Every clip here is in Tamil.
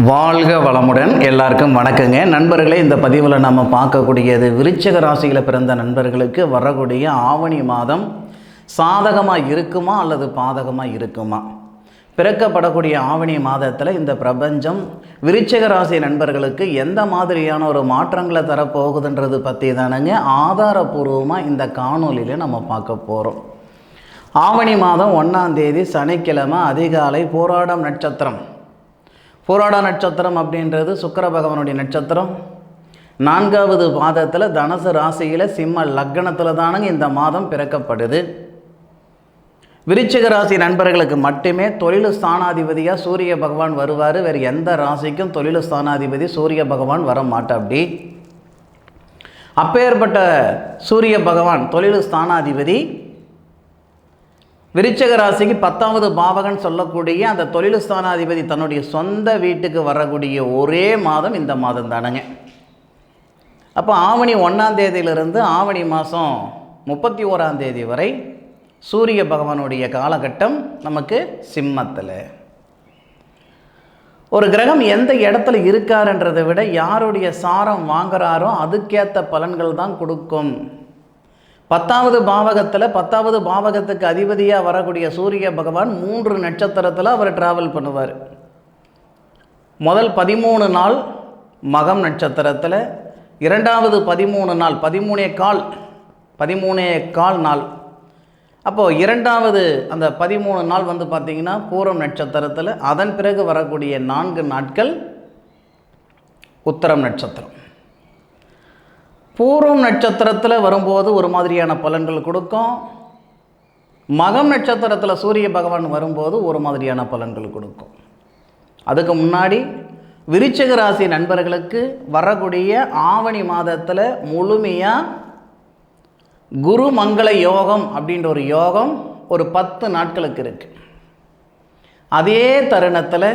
வாழ்க வளமுடன். எல்லாருக்கும் வணக்கங்க. நண்பர்களே, இந்த பதிவில் நம்ம பார்க்கக்கூடியது விருச்சிக ராசியில் பிறந்த நண்பர்களுக்கு வரக்கூடிய ஆவணி மாதம் சாதகமாக இருக்குமா அல்லது பாதகமாக இருக்குமா? பிறக்கப்படக்கூடிய ஆவணி மாதத்தில் இந்த பிரபஞ்சம் விருச்சிக ராசி நண்பர்களுக்கு எந்த மாதிரியான ஒரு மாற்றங்களை தரப்போகுதுன்றது பற்றி தானுங்க ஆதாரபூர்வமாக இந்த காணொலியில் நம்ம பார்க்க போகிறோம். ஆவணி மாதம் 1ஆம் தேதி சனிக்கிழமை அதிகாலை போராடம் நட்சத்திரம். போராட நட்சத்திரம் அப்படின்றது சுக்கிர பகவானுடைய நட்சத்திரம். 4வது பாதத்தில் தனுசு ராசியில் சிம்ம லக்னத்தில் தானுங்க இந்த மாதம் பிறக்கப்படுது. விருச்சிக ராசி நண்பர்களுக்கு மட்டுமே தொழில் ஸ்தானாதிபதியாக சூரிய பகவான் வருவார். வேறு எந்த ராசிக்கும் தொழில் ஸ்தானாதிபதி சூரிய பகவான் வர மாட்டாப்படி. அப்பேற்பட்ட சூரிய பகவான் தொழில் ஸ்தானாதிபதி விருச்சிக ராசிக்கு 10வது பாவகன் சொல்லக்கூடிய அந்த தொழில் ஸ்தானாதிபதி தன்னுடைய சொந்த வீட்டுக்கு வரக்கூடிய ஒரே மாதம் இந்த மாதம் தானுங்க. அப்போ ஆவணி 1ஆம் தேதியிலிருந்து ஆவணி மாதம் 31ஆம் தேதி வரை சூரிய பகவானுடைய காலகட்டம் நமக்கு சிம்மத்தில். ஒரு கிரகம் எந்த இடத்துல இருக்காருன்றதை விட யாருடைய சாரம் வாங்குறாரோ அதுக்கேற்ற பலன்கள் தான் கொடுக்கும். 10வது பாவகத்தில் 10வது பாவகத்துக்கு அதிபதியாக வரக்கூடிய சூரிய பகவான் 3 நட்சத்திரத்தில் அவர் டிராவல் பண்ணுவார். முதல் 13 நாள் மகம் நட்சத்திரத்தில், 2வது 13 நாள் 13 நாள். அப்போது 2வது அந்த 13 நாள் வந்து பார்த்திங்கன்னா பூரம் நட்சத்திரத்தில். அதன் பிறகு வரக்கூடிய 4 நாட்கள் உத்தரம் நட்சத்திரம். பூர்வம் நட்சத்திரத்தில் வரும்போது ஒரு மாதிரியான பலன்கள் கொடுக்கும். மகம் நட்சத்திரத்தில் சூரிய பகவான் வரும்போது ஒரு மாதிரியான பலன்கள் கொடுக்கும். அதுக்கு முன்னாடி விருச்சிக ராசி நண்பர்களுக்கு வரக்கூடிய ஆவணி மாதத்தில் முழுமையாக குரு மங்கள யோகம் அப்படின்ற ஒரு யோகம் ஒரு 10 நாட்களுக்கு இருக்குது. அதே தருணத்தில்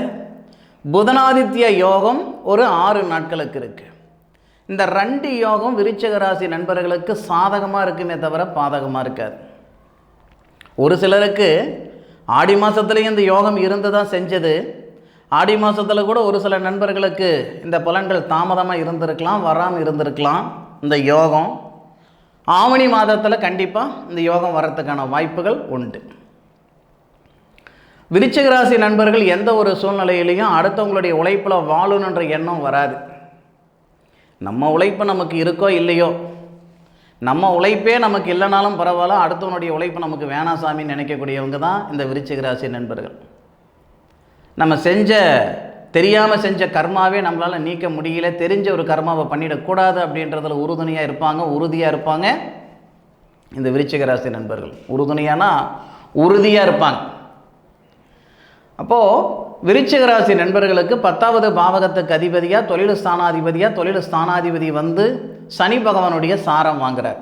புதனாதித்ய யோகம் ஒரு 6 நாட்களுக்கு இருக்குது. இந்த 2 யோகம் விருச்சிக ராசி நண்பர்களுக்கு சாதகமாக இருக்குமே தவிர பாதகமாக இருக்காது. ஒரு சிலருக்கு ஆடி மாதத்துலேயும் இந்த யோகம் இருந்து தான் செஞ்சது. ஆடி மாதத்தில் கூட ஒரு சில நண்பர்களுக்கு இந்த பலன்கள் தாமதமாக இருந்திருக்கலாம், வராமல் இருந்திருக்கலாம். இந்த யோகம் ஆவணி மாதத்தில் கண்டிப்பாக இந்த யோகம் வரத்துக்கான வாய்ப்புகள் உண்டு. விருச்சிக ராசி நண்பர்கள் எந்த ஒரு சூழ்நிலையிலையும் அடுத்தவங்களுடைய உழைப்பில் வாழணுன்ற எண்ணம் வராது. நம்ம உழைப்பு நமக்கு இருக்கோ இல்லையோ, நம்ம உழைப்பே நமக்கு இல்லைனாலும் பரவாயில்ல, அடுத்தவனுடைய உழைப்பு நமக்கு வேணாம் சாமின்னு நினைக்கக்கூடியவங்க தான் இந்த விருச்சிக ராசி நண்பர்கள். நம்ம தெரியாமல் செஞ்ச கர்மாவே நம்மளால் நீக்க முடியல, தெரிஞ்ச ஒரு கர்மாவை பண்ணிடக்கூடாது அப்படின்றதில் உறுதியாக இருப்பாங்க இந்த விருச்சிக ராசி நண்பர்கள். உறுதுணையானா உறுதியாக இருப்பாங்க. அப்போது விருச்சிக ராசி நண்பர்களுக்கு 10வது பாவகத்துக்கு அதிபதியாக தொழில் ஸ்தானாதிபதி வந்து சனி பகவானுடைய சாரம் வாங்குறார்.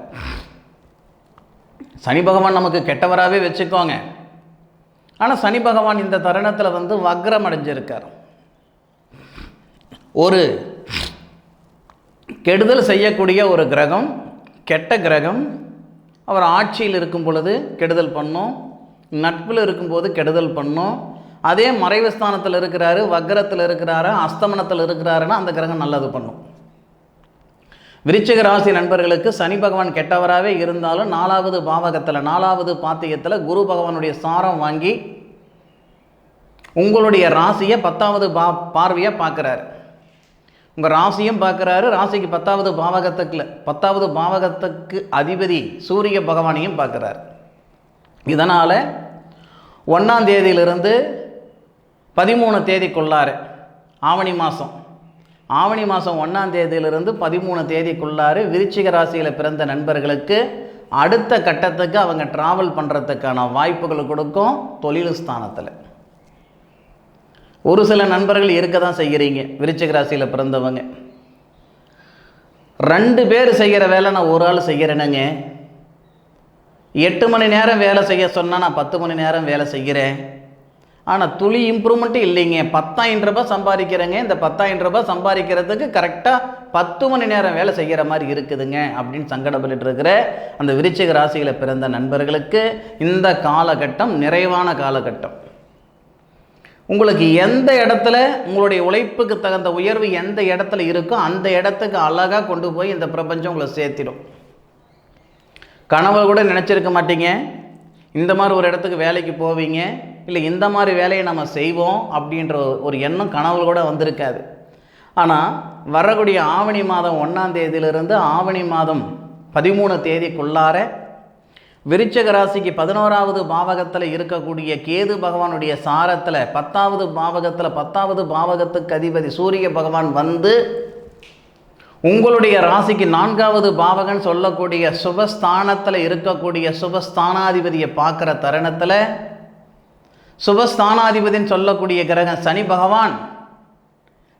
சனி பகவான் நமக்கு கெட்டவராகவே வச்சுக்கோங்க. ஆனால் சனி பகவான் இந்த தருணத்தில் வந்து வக்ரம் அடைஞ்சிருக்கார். ஒரு கெடுதல் செய்யக்கூடிய ஒரு கிரகம், கெட்ட கிரகம், அவர் ஆட்சியில் இருக்கும் பொழுது கெடுதல் பண்ணும், நட்பில் இருக்கும்போது கெடுதல் பண்ணும். அதே மறைவு ஸ்தானத்தில் இருக்கிறாரு, வக்ரத்தில் இருக்கிறாரு, அஸ்தமனத்தில் இருக்கிறாருன்னா அந்த கிரகம் நல்லது பண்ணும். விருச்சிக ராசி நண்பர்களுக்கு சனி பகவான் கெட்டவராகவே இருந்தாலும் 4வது பாவகத்தில் 4வது பாத்தியத்தில் குரு பகவானுடைய சாரம் வாங்கி உங்களுடைய ராசியை 10வது பார்வையாக பார்க்குறாரு. உங்கள் ராசியும் பார்க்குறாரு. ராசிக்கு 10வது பாவகத்துக்கு அதிபதி சூரிய பகவானையும் பார்க்குறாரு. இதனால் 1ஆம் தேதியிலிருந்து 13 தேதிக்குள்ளார ஆவணி மாதம் 1ஆம் தேதியிலிருந்து 13 தேதிக்குள்ளார விருச்சிக ராசியில் பிறந்த நண்பர்களுக்கு அடுத்த கட்டத்துக்கு அவங்க ட்ராவல் பண்ணுறதுக்கான வாய்ப்புகள் கொடுக்கும். தொழில் ஸ்தானத்தில் ஒரு சில நண்பர்கள் இருக்க தான் செய்கிறீங்க. விருச்சிக ராசியில் பிறந்தவங்க 2 பேர் செய்கிற வேலை நான் ஒரு ஆள் செய்கிறேனுங்க. 8 மணி நேரம் வேலை செய்ய சொன்னால் நான் 10 மணி நேரம் வேலை செய்கிறேன். ஆனால் துளி இம்ப்ரூவ்மெண்ட்டு இல்லைங்க. 10,000 ரூபாய் சம்பாதிக்கிறேங்க. இந்த 10,000 ரூபாய் சம்பாதிக்கிறதுக்கு கரெக்டாக 10 மணி நேரம் வேலை செய்கிற மாதிரி இருக்குதுங்க அப்படின்னு சங்கடப்பட்டு இருக்கிற அந்த விருச்சிக ராசியில் பிறந்த நண்பர்களுக்கு இந்த காலகட்டம் நிறைவான காலகட்டம். உங்களுக்கு எந்த இடத்துல உங்களுடைய உழைப்புக்கு தகுந்த உயர்வு எந்த இடத்துல இருக்கோ அந்த இடத்துக்கு அழகாக கொண்டு போய் இந்த பிரபஞ்சம் உங்களை சேர்த்திடும். கனவு கூட நினச்சிருக்க மாட்டீங்க இந்த மாதிரி ஒரு இடத்துக்கு வேலைக்கு போவீங்க, இல்லை இந்த மாதிரி வேலையை நம்ம செய்வோம் அப்படின்ற ஒரு எண்ணம் கனவு கூட வந்திருக்காது. ஆனால் வரக்கூடிய ஆவணி மாதம் 1ஆம் தேதியிலிருந்து ஆவணி மாதம் 13 தேதிக்குள்ளார விருச்சிக ராசிக்கு 11வது பாவகத்தில் இருக்கக்கூடிய கேது பகவானுடைய சாரத்தில் 10வது பாவகத்தில் 10வது பாவகத்துக்கு அதிபதி சூரிய பகவான் வந்து உங்களுடைய ராசிக்கு 4வது பாவகன் சொல்லக்கூடிய சுபஸ்தானத்தில் இருக்கக்கூடிய சுபஸ்தானாதிபதியை பார்க்குற தருணத்தில் சுபஸ்தானாதிபதின்னு சொல்லக்கூடிய கிரகம் சனி பகவான்,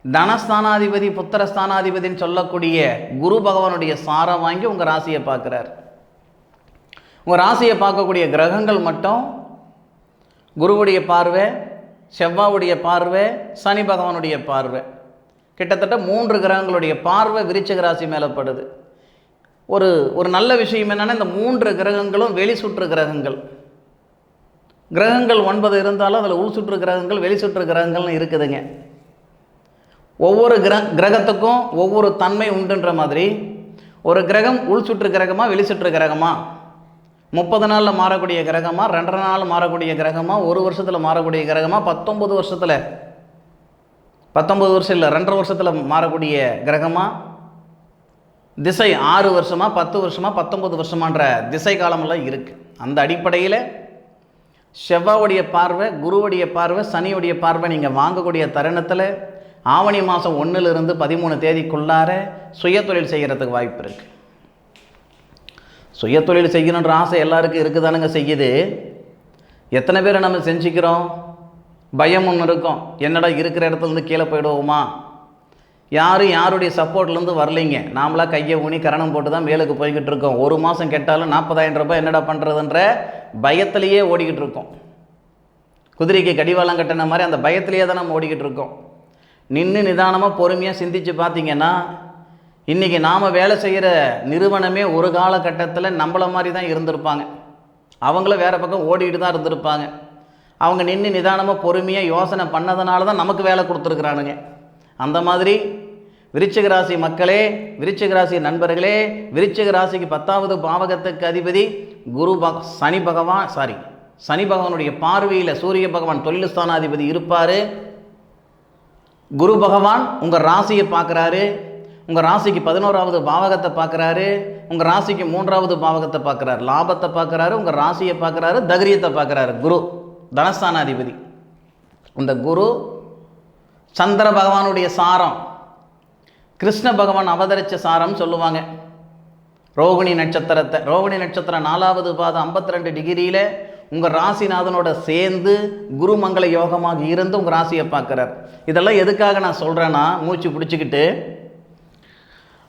தனஸ்தானாதிபதி புத்திரஸ்தானாதிபதின்னு சொல்லக்கூடிய குரு பகவானுடைய சாரம் வாங்கி உங்கள் ராசியை பார்க்குறார். உங்கள் ராசியை பார்க்கக்கூடிய கிரகங்கள் மட்டும் குருவுடைய பார்வை, செவ்வாவுடைய பார்வை, சனி பகவானுடைய பார்வை, கிட்டத்தட்ட 3 கிரகங்களுடைய பார்வை விருச்சிக ராசி மேலே படுது. ஒரு நல்ல விஷயம் என்னென்னா இந்த 3 கிரகங்களும் வெளி சுற்று கிரகங்கள். கிரகங்கள் 9 இருந்தாலும் அதில் உள் சுற்று கிரகங்கள் வெளி சுற்று கிரகங்கள்னு இருக்குதுங்க. ஒவ்வொரு கிரகத்துக்கும் ஒவ்வொரு தன்மை உண்டுன்ற மாதிரி ஒரு கிரகம் உள் சுற்று கிரகமாக வெளி சுற்று கிரகமா, 30 நாளில் மாறக்கூடிய கிரகமா, 2.5 நாள் மாறக்கூடிய கிரகமா, 1 வருஷத்தில் மாறக்கூடிய கிரகமா, 19 வருஷத்தில் 19 வருஷம் இல்லை 2.5 வருஷத்தில் மாறக்கூடிய கிரகமா, திசை 6 வருஷமா 10 வருஷமா 19 வருஷமான்ற திசை காலமெல்லாம் இருக்குது. அந்த அடிப்படையில் செவ்வாவுடைய பார்வை, குருவுடைய பார்வை, சனியுடைய பார்வை நீங்கள் வாங்கக்கூடிய தருணத்தில் ஆவணி மாதம் 1லிருந்து 13 தேதிக்குள்ளார சுய தொழில் செய்கிறதுக்கு வாய்ப்பு இருக்குது. சுய தொழில் செய்யணுன்ற ஆசை எல்லாருக்கும் இருக்குதானுங்க செய்யுது. எத்தனை பேரை நம்ம செஞ்சுக்கிறோம்? பயம் ஒன்று இருக்கும், என்னடா இருக்கிற இடத்துலேருந்து கீழே போயிடுவோமா, யாரும் யாருடைய சப்போர்ட்லேருந்து வரலைங்க, நாமளாக கையை ஊனி கரணம் போட்டு தான் மேலுக்கு போய்கிட்டு இருக்கோம். 1 மாதம் கெட்டாலும் 40,000 ரூபாய் என்னடா பண்ணுறதுன்ற பயத்திலேயே ஓடிக்கிட்டு இருக்கோம். குதிரைக்கு கடிவாளம் கட்டின மாதிரி அந்த பயத்திலேயே தான் நம்ம ஓடிக்கிட்டு இருக்கோம். நின்று நிதானமாக பொறுமையாக சிந்தித்து பார்த்தீங்கன்னா இன்றைக்கி நாம் வேலை செய்கிற நிறுவனமே ஒரு காலகட்டத்தில் நம்மளை மாதிரி தான் இருந்திருப்பாங்க. அவங்களும் வேறு பக்கம் ஓடிக்கிட்டு தான் இருந்திருப்பாங்க. அவங்க நின்று நிதானமாக பொறுமையாக யோசனை பண்ணதுனால தான் நமக்கு வேலை கொடுத்துருக்குறானுங்க. அந்த மாதிரி விருச்சிக ராசி மக்களே, விருச்சிக ராசி நண்பர்களே, விருச்சிக ராசிக்கு 10வது பாவகத்துக்கு அதிபதி சனி பகவானுடைய பார்வையில் சூரிய பகவான் தொழில் ஸ்தானாதிபதி இருப்பார். குரு பகவான் உங்கள் ராசியை பார்க்குறாரு, உங்கள் ராசிக்கு 11வது பாவகத்தை பார்க்குறாரு, உங்கள் ராசிக்கு 3வது பாவகத்தை பார்க்குறாரு, லாபத்தை பார்க்குறாரு, உங்கள் ராசியை பார்க்குறாரு, தைரியத்தை பார்க்குறாரு. குரு தனஸ்தானாதிபதி. இந்த குரு சந்திர பகவானுடைய சாரம், கிருஷ்ண பகவான் அவதரித்த சாரம் சொல்லுவாங்க. ரோகிணி நட்சத்திரம் 4வது பாதம் 52 டிகிரியில் உங்கள் ராசிநாதனோட சேர்ந்து குருமங்கள யோகமாக இருந்து உங்கள் ராசியை பார்க்குறார். இதெல்லாம் எதுக்காக நான் சொல்கிறேன்னா, மூச்சு பிடிச்சிக்கிட்டு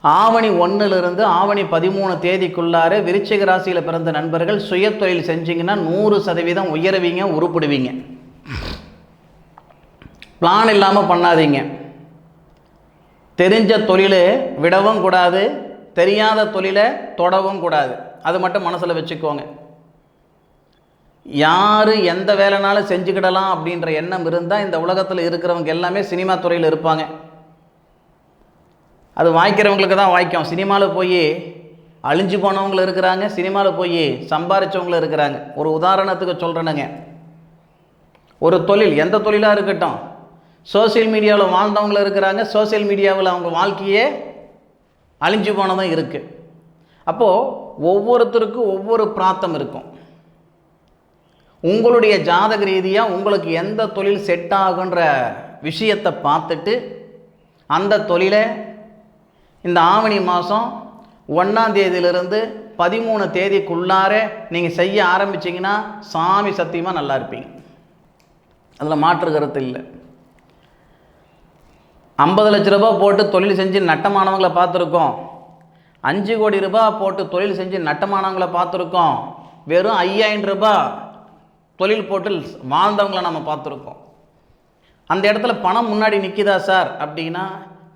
ஆவணி 1லிருந்து ஆவணி 13 தேதிக்குள்ளார விருச்சிக ராசியில் பிறந்த நண்பர்கள் சுய தொழில் செஞ்சிங்கன்னா 100% உயருவீங்க, உருப்பிடுவீங்க. பிளான் இல்லாமல் பண்ணாதீங்க. தெரிஞ்ச தொழிலை விடவும் கூடாது, தெரியாத தொழிலை தொடவும் கூடாது. அது மட்டும் மனசில் வச்சுக்கோங்க. யார் எந்த வேலைனாலும் செஞ்சுக்கிடலாம் அப்படின்ற எண்ணம் இருந்தால் இந்த உலகத்தில் இருக்கிறவங்க எல்லாமே சினிமா துறையில் இருப்பாங்க. அது வாய்க்கிறவங்களுக்கு தான் வாய்க்கும். சினிமாவில் போய் அழிஞ்சு போனவங்களும் இருக்கிறாங்க, சினிமாவில் போய் சம்பாரித்தவங்களும் இருக்கிறாங்க. ஒரு உதாரணத்துக்கு சொல்கிறேனுங்க, ஒரு தொழில் எந்த தொழிலாக இருக்கட்டும், சோசியல் மீடியாவில் வாழ்ந்தவங்களும் இருக்கிறாங்க, சோசியல் மீடியாவில் அவங்க வாழ்க்கையே அழிஞ்சு போனதும் இருக்குது. அப்போது ஒவ்வொருத்தருக்கும் ஒவ்வொரு பிராத்தம் இருக்கும். உங்களுடைய ஜாதக ரீதியாக உங்களுக்கு எந்த தொழில் செட் ஆகுன்ற விஷயத்தை பார்த்துட்டு அந்த தொழிலை இந்த ஆவணி மாதம் 1ஆம் தேதியிலிருந்து 13 தேதிக்குள்ளார நீங்கள் செய்ய ஆரம்பிச்சிங்கன்னா சாமி சத்தியமாக நல்லா இருப்பீங்க. அதில் மாற்று கருத்து இல்லை. 50 லட்ச ரூபாய் போட்டு தொழில் செஞ்சு நட்டமானவங்களை பார்த்துருக்கோம். 5 கோடி ரூபாய் போட்டு தொழில் செஞ்சு நட்டமானவங்களை பார்த்துருக்கோம். வெறும் 5000 ரூபாய் தொழில் போட்டு வாழ்ந்தவங்களை நம்ம பார்த்துருக்கோம். அந்த இடத்துல பணம் முன்னாடி நிற்கிதா சார் அப்படின்னா,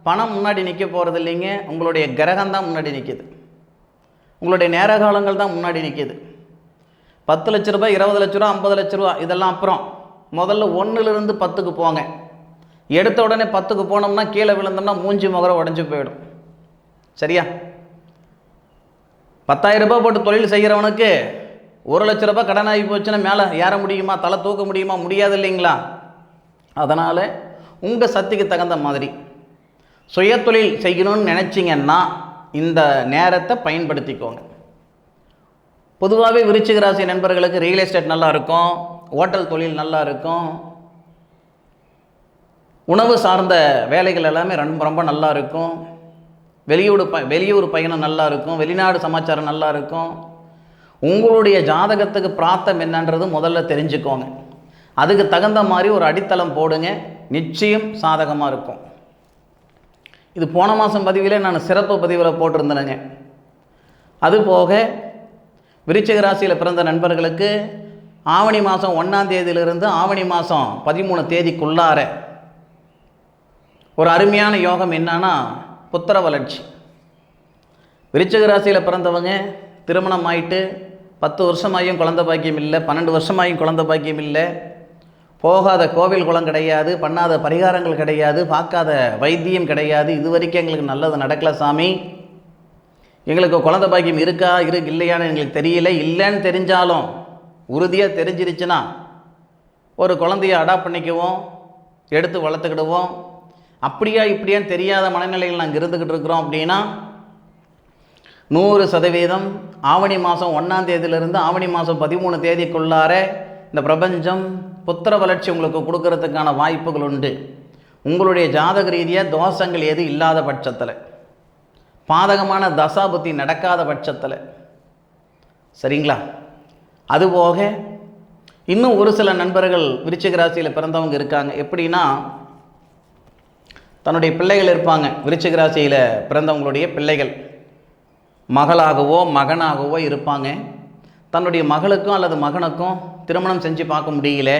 பணம் முன்னாடி நிற்க போகிறது இல்லைங்க. உங்களுடைய கிரகம் தான் முன்னாடி நிற்கிது, உங்களுடைய நேர காலங்கள் தான் முன்னாடி நிற்கிது. 10 லட்ச ரூபாய், 20 லட்ச ரூபா, 50 லட்ச ரூபா இதெல்லாம் அப்புறம். முதல்ல 1லிருந்து 10க்கு போங்க. எடுத்த உடனே 10க்கு போனோம்னா கீழே விழுந்தோம்னா மூஞ்சி முகர உடஞ்சி போயிடும். சரியா? 10,000 ரூபாய் போட்டு தொழில் செய்கிறவனுக்கு 1 லட்ச ரூபாய் கடன் ஆகி போச்சுன்னா மேலே ஏற முடியுமா? தலை தூக்க முடியுமா? முடியாது இல்லைங்களா? அதனால் உங்கள் சக்திக்கு தகுந்த மாதிரி சுயதொழில் செய்யணும்னு நினச்சிங்கன்னா இந்த நேரத்தை பயன்படுத்திக்கோங்க. பொதுவாகவே விருச்சிக ராசி நண்பர்களுக்கு ரியல் எஸ்டேட் நல்லா இருக்கும், ஹோட்டல் தொழில் நல்லா இருக்கும், உணவு சார்ந்த வேலைகள் எல்லாமே ரொம்ப ரொம்ப நல்லா இருக்கும், வெளியூர் பயணம் நல்லா இருக்கும், வெளிநாடு சமாச்சாரம் நல்லா இருக்கும். உங்களுடைய ஜாதகத்துக்கு பிராப்தம் என்னன்றது முதல்ல தெரிஞ்சுக்கோங்க. அதுக்கு தகுந்த மாதிரி ஒரு அடித்தளம் போடுங்க, நிச்சயம் சாதகமாக இருக்கும். இது போன மாதம் பதிவில் நான் சிறப்பு பதிவில் போட்டிருந்தேனுங்க. அதுபோக விருச்சிக ராசியில் பிறந்த நண்பர்களுக்கு ஆவணி மாதம் 1ஆம் தேதியிலிருந்து ஆவணி மாதம் 13 தேதிக்குள்ளார ஒரு அருமையான யோகம் என்னன்னா புத்திர வளர்ச்சி. விருச்சிக ராசியில் பிறந்தவங்க திருமணம் ஆகிட்டு 10 வருஷமாயும் குழந்தை பாக்கியம் இல்லை, 12 வருஷமாயும் குழந்தை பாக்கியம் இல்லை, போகாத கோவில் குளம் கிடையாது, பண்ணாத பரிகாரங்கள் கிடையாது, பார்க்காத வைத்தியம் கிடையாது, இது வரைக்கும் எங்களுக்கு நல்லது நடக்கலை சாமி, எங்களுக்கு குழந்தை பாக்கியம் இருக்கா இல்லையான்னு எங்களுக்கு தெரியல, இல்லைன்னு தெரிஞ்சாலும் உறுதியாக தெரிஞ்சிருச்சுன்னா ஒரு குழந்தைய அடாப்ட் பண்ணிக்குவோம், எடுத்து வளர்த்துக்கிடுவோம், அப்படியா இப்படியான்னு தெரியாத மனநிலையில் நாங்கள் இருந்துக்கிட்டு இருக்கிறோம் அப்படின்னா 100% ஆவணி மாதம் 1ஆம் தேதியிலிருந்து ஆவணி மாதம் 13 தேதிக்குள்ளார இந்த பிரபஞ்சம் புத்திர வளர்ச்சி உங்களுக்கு கொடுக்கறதுக்கான வாய்ப்புகள் உண்டு. உங்களுடைய ஜாதக ரீதியாக தோஷங்கள் எது இல்லாத பட்சத்தில், பாதகமான தசாபுத்தி நடக்காத பட்சத்தில், சரிங்களா? அதுபோக இன்னும் ஒரு சில நண்பர்கள் விருச்சிக ராசியில் பிறந்தவங்க இருக்காங்க. எப்படின்னா தன்னுடைய பிள்ளைகள் இருப்பாங்க. விருச்சிக ராசியில் பிறந்தவங்களுடைய பிள்ளைகள் மகளாகவோ மகனாகவோ இருப்பாங்க. தன்னுடைய மகளுக்கும் அல்லது மகனுக்கும் திருமணம் செஞ்சு பார்க்க முடியல,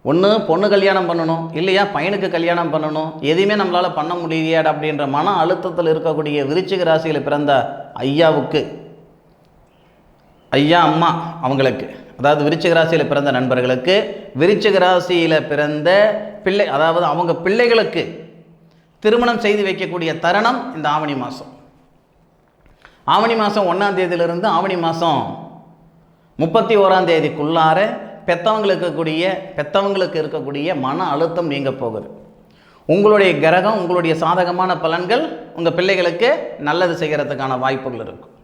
ஒன்று பொண்ணு கல்யாணம் பண்ணணும், இல்லையா பையனுக்கு கல்யாணம் பண்ணணும், எதுவுமே நம்மளால் பண்ண முடியாது அப்படின்ற மன அழுத்தத்தில் இருக்கக்கூடிய விருச்சிக ராசியில் பிறந்த ஐயாவுக்கு, ஐயா அம்மா அவங்களுக்கு, அதாவது விருச்சிக ராசியில் பிறந்த நண்பர்களுக்கு, விருச்சிக ராசியில் பிறந்த பிள்ளை, அதாவது அவங்க பிள்ளைகளுக்கு திருமணம் செய்து வைக்கக்கூடிய தருணம் இந்த ஆவணி மாதம். ஆவணி மாதம் 1ஆம் தேதியிலிருந்து ஆவணி மாதம் 31ஆம் தேதிக்குள்ளார பெற்றவங்களுக்கு இருக்கக்கூடிய மன அழுத்தம் நீங்க போகுது. உங்களுடைய கிரகம் உங்களுடைய சாதகமான பலன்கள் உங்கள் பிள்ளைகளுக்கு நல்லது செய்கிறதுக்கான வாய்ப்புகள் இருக்கும்.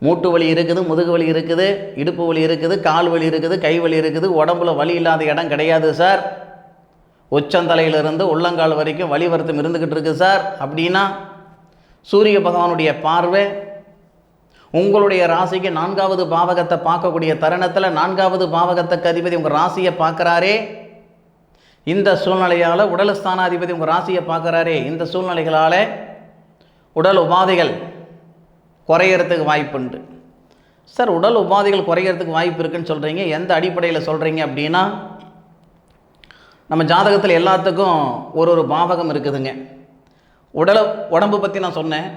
மூட்டு வலி இருக்குது, முதுகு வலி இருக்குது, இடுப்பு வலி இருக்குது, கால் வலி இருக்குது, கை வலி இருக்குது, உடம்புல வலி இல்லாத இடம் கிடையாது சார், உச்சந்தலையிலிருந்து உள்ளங்கால் வரைக்கும் வலி வருத்தம் இருந்துக்கிட்டு இருக்குது சார் அப்படின்னா சூரிய பகவானுடைய பார்வை உங்களுடைய ராசிக்கு 4வது பாவகத்தை பார்க்கக்கூடிய தருணத்தில் 4வது பாவகத்துக்கு அதிபதி உங்கள் ராசியை பார்க்குறாரே, இந்த சூழ்நிலையால் உடல் ஸ்தானாதிபதி உங்கள் ராசியை பார்க்குறாரே, இந்த சூழ்நிலைகளால் உடல் உபாதைகள் குறையிறதுக்கு வாய்ப்பு உண்டு. சார் உடல் உபாதைகள் குறையிறதுக்கு வாய்ப்பு இருக்குன்னு சொல்கிறீங்க, எந்த அடிப்படையில் சொல்கிறீங்க அப்படின்னா நம்ம ஜாதகத்தில் எல்லாத்துக்கும் ஒரு பாவகம் இருக்குதுங்க. உடம்பு பற்றி நான் சொன்னேன்.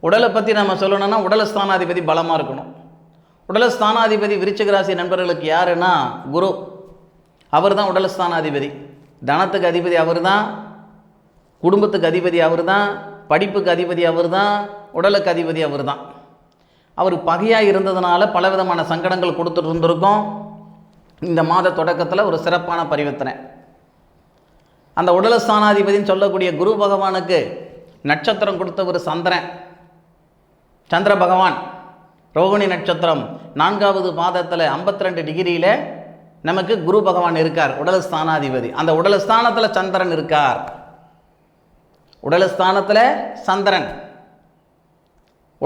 உடலை பற்றி நம்ம சொல்லணும்னா உடல் ஸ்தானாதிபதி பலமாக இருக்கணும். உடல் ஸ்தானாதிபதி விருச்சிக ராசி நண்பர்களுக்கு யாருன்னா குரு, அவர் தான் உடல் ஸ்தானாதிபதி. தனத்துக்கு அதிபதி அவர் தான், குடும்பத்துக்கு அதிபதி அவர் தான், படிப்புக்கு அதிபதி அவர் தான், உடலுக்கு அதிபதி அவர் தான். அவர் பகையாக இருந்ததுனால பலவிதமான சங்கடங்கள் கொடுத்துட்டு இருந்திருக்கோம். இந்த மாத தொடக்கத்தில் ஒரு சிறப்பான பரிவர்த்தனை. அந்த உடல் ஸ்தானாதிபதினு சொல்லக்கூடிய குரு பகவானுக்கு நட்சத்திரம் கொடுத்தவர் சந்திரன், சந்திர பகவான். ரோகிணி நட்சத்திரம் 4வது பாதத்தில் 52 டிகிரியில் நமக்கு குரு பகவான் இருக்கார், உடல் ஸ்தானாதிபதி. அந்த உடல் ஸ்தானத்தில் சந்திரன் இருக்கார். உடல் ஸ்தானத்தில் சந்திரன்,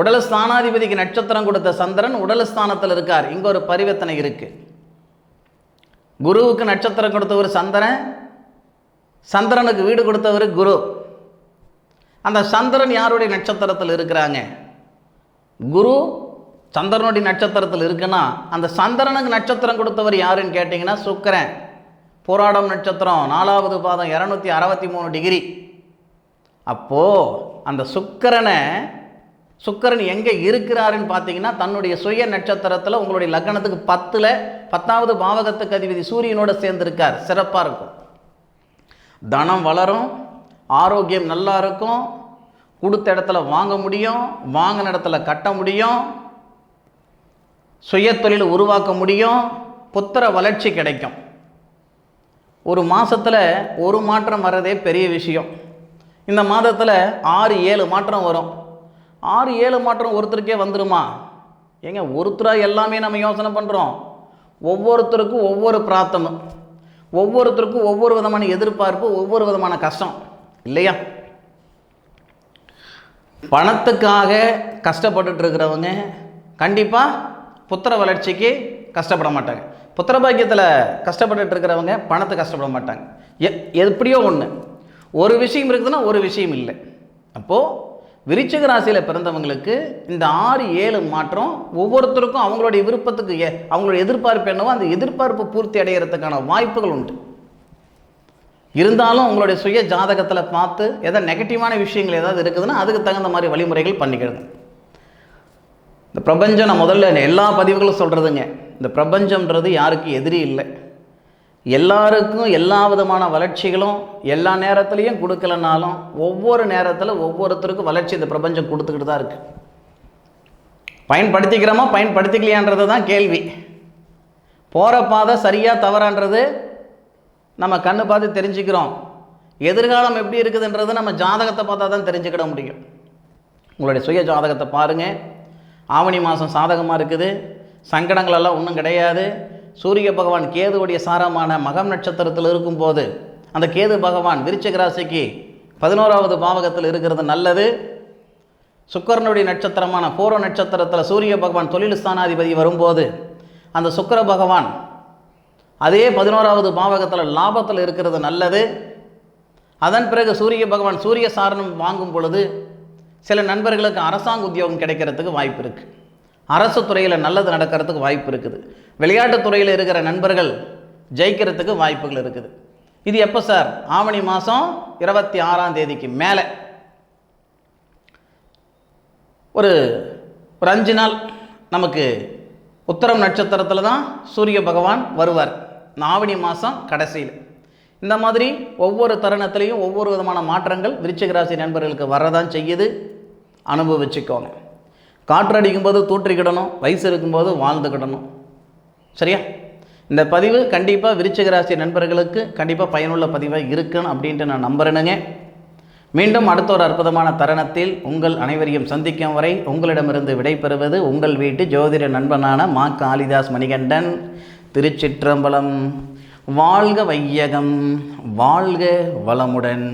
உடல் ஸ்தானாதிபதிக்கு நட்சத்திரம் கொடுத்த சந்திரன் உடல் ஸ்தானத்தில் இருக்கார். இங்கே ஒரு பரிவர்த்தனை இருக்கு. குருவுக்கு நட்சத்திரம் கொடுத்தவர் சந்திரன், சந்திரனுக்கு வீடு கொடுத்தவர் குரு. அந்த சந்திரன் யாருடைய நட்சத்திரத்தில் இருக்கிறாங்க? குரு சந்திரனுடைய நட்சத்திரத்தில் இருக்குன்னா அந்த சந்திரனுக்கு நட்சத்திரம் கொடுத்தவர் யாருன்னு கேட்டிங்கன்னா சுக்கிரன். போராடம் நட்சத்திரம் 4வது பாதம் 263 டிகிரி. அப்போது அந்த சுக்கிரனை சுக்கிரன் எங்கே இருக்கிறாருன்னு பார்த்தீங்கன்னா தன்னுடைய சுய நட்சத்திரத்தில் உங்களுடைய லக்னத்துக்கு 10வது பாவகத்துக்கு அதிபதி சூரியனோட சேர்ந்திருக்கார். சிறப்பாக இருக்கும். தனம் வளரும், ஆரோக்கியம் நல்லா இருக்கும், கொடுத்த இடத்துல வாங்க முடியும், வாங்கின இடத்துல கட்ட முடியும், சுய தொழில் உருவாக்க முடியும், புத்திர வளர்ச்சி கிடைக்கும். ஒரு மாதத்தில் ஒரு மாற்றம் வர்றதே பெரிய விஷயம். இந்த மாதத்தில் 6-7 மாற்றம் வரும். 6-7 மாற்றம் ஒருத்தருக்கே வந்துடுமா? ஏங்க, ஒருத்தராக எல்லாமே நம்ம யோசனை பண்ணுறோம். ஒவ்வொருத்தருக்கும் ஒவ்வொரு பிரார்த்தனை, ஒவ்வொருத்தருக்கும் ஒவ்வொரு விதமான எதிர்பார்ப்பு, ஒவ்வொரு விதமான கஷ்டம் இல்லையா? பணத்துக்காக கஷ்டப்பட்டுட்டு இருக்கிறவங்க கண்டிப்பாக புத்திர வளர்ச்சிக்கு கஷ்டப்பட மாட்டாங்க. புத்திர பாக்கியத்தில் கஷ்டப்பட்டுட்டு இருக்கிறவங்க பணத்தை கஷ்டப்பட மாட்டாங்க. எப்படியோ ஒன்று, ஒரு விஷயம் இருக்குதுன்னா ஒரு விஷயம் இல்லை. அப்போது விருச்சிக ராசியில் பிறந்தவங்களுக்கு இந்த 6-7 மாற்றம் ஒவ்வொருத்தருக்கும் அவங்களுடைய விருப்பத்துக்கு அவங்களுடைய எதிர்பார்ப்பு என்னவோ அந்த எதிர்பார்ப்பு பூர்த்தி அடைகிறதுக்கான வாய்ப்புகள் உண்டு. இருந்தாலும் உங்களுடைய சுய ஜாதகத்தில் பார்த்து எதாவது நெகட்டிவான விஷயங்கள் ஏதாவது இருக்குதுன்னா அதுக்கு தகுந்த மாதிரி வழிமுறைகள் பண்ணிக்கிறது. இந்த பிரபஞ்சம், நான் முதல்ல எல்லா பதிவுகளும் சொல்கிறதுங்க, இந்த பிரபஞ்சம்ன்றது யாருக்கும் எதிரி இல்லை. எல்லாருக்கும் எல்லா விதமான வளர்ச்சிகளும் எல்லா நேரத்துலையும் கொடுக்கலனாலும் ஒவ்வொரு நேரத்தில் ஒவ்வொருத்தருக்கும் வளர்ச்சி இந்த பிரபஞ்சம் கொடுத்துக்கிட்டு தான் இருக்குது. பயன்படுத்திக்கிறோமா பயன்படுத்திக்கலையான்றது தான் கேள்வி. போகிற பாதை சரியாக தவறான்றது நம்ம கண்ணு பார்த்து தெரிஞ்சுக்கிறோம். எதிர்காலம் எப்படி இருக்குதுன்றது நம்ம ஜாதகத்தை பார்த்தா தான் தெரிஞ்சுக்கிட முடியும். உங்களுடைய சுய ஜாதகத்தை பாருங்கள். ஆவணி மாதம் சாதகமாக இருக்குது, சங்கடங்களெல்லாம் ஒன்றும் கிடையாது. சூரிய பகவான் கேதுவுடைய சாரமான மகம் நட்சத்திரத்தில் இருக்கும்போது அந்த கேது பகவான் விருச்சிக ராசிக்கு 11வது பாவகத்தில் இருக்கிறது நல்லது. சுக்கிரனுடைய நட்சத்திரமான பூர நட்சத்திரத்தில் சூரிய பகவான் தொழில் ஸ்தானாதிபதி வரும்போது அந்த சுக்கிர பகவான் அதே 11வது பாவகத்தில் லாபத்தில் இருக்கிறது நல்லது. அதன் பிறகு சூரிய பகவான் சூரிய சாரணம் வாங்கும் பொழுது சில நண்பர்களுக்கு அரசாங்க உத்தியோகம் கிடைக்கிறதுக்கு வாய்ப்பு இருக்குது. அரசு துறையில் நல்லது நடக்கிறதுக்கு வாய்ப்பு இருக்குது. விளையாட்டுத் துறையில் இருக்கிற நண்பர்கள் ஜெயிக்கிறதுக்கு வாய்ப்புகள் இருக்குது. இது எப்போ சார்? ஆவணி மாதம் 26ஆம் தேதிக்கு மேலே ஒரு 5 நாள் நமக்கு உத்தரம் நட்சத்திரத்தில் தான் சூரிய பகவான் வருவார். ஆவணி மாதம் கடைசியில் இந்த மாதிரி ஒவ்வொரு தருணத்திலையும் ஒவ்வொரு விதமான மாற்றங்கள் விருச்சிக ராசி நண்பர்களுக்கு வரதான் செய்யுது. அனுபவிச்சுக்கோங்க. காற்றடிக்கும்போது தூற்றிக்கிடணும், வயசு இருக்கும்போது வாழ்ந்துக்கிடணும். சரியா? இந்த பதிவு கண்டிப்பாக விருச்சிக ராசி நண்பர்களுக்கு கண்டிப்பாக பயனுள்ள பதிவாக இருக்குன்னு அப்படின்ட்டு நான் நம்புகிறேனுங்க. மீண்டும் அடுத்த ஒரு அற்புதமான தருணத்தில் உங்கள் அனைவரையும் சந்திக்கும் வரை உங்களிடமிருந்து விடைபெறுவது உங்கள் வீட்டு ஜோதிட நண்பனான மா. காளிதாஸ் மணிகண்டன். திருச்சிற்றம்பலம். வாழ்க வையகம், வாழ்க வளமுடன்.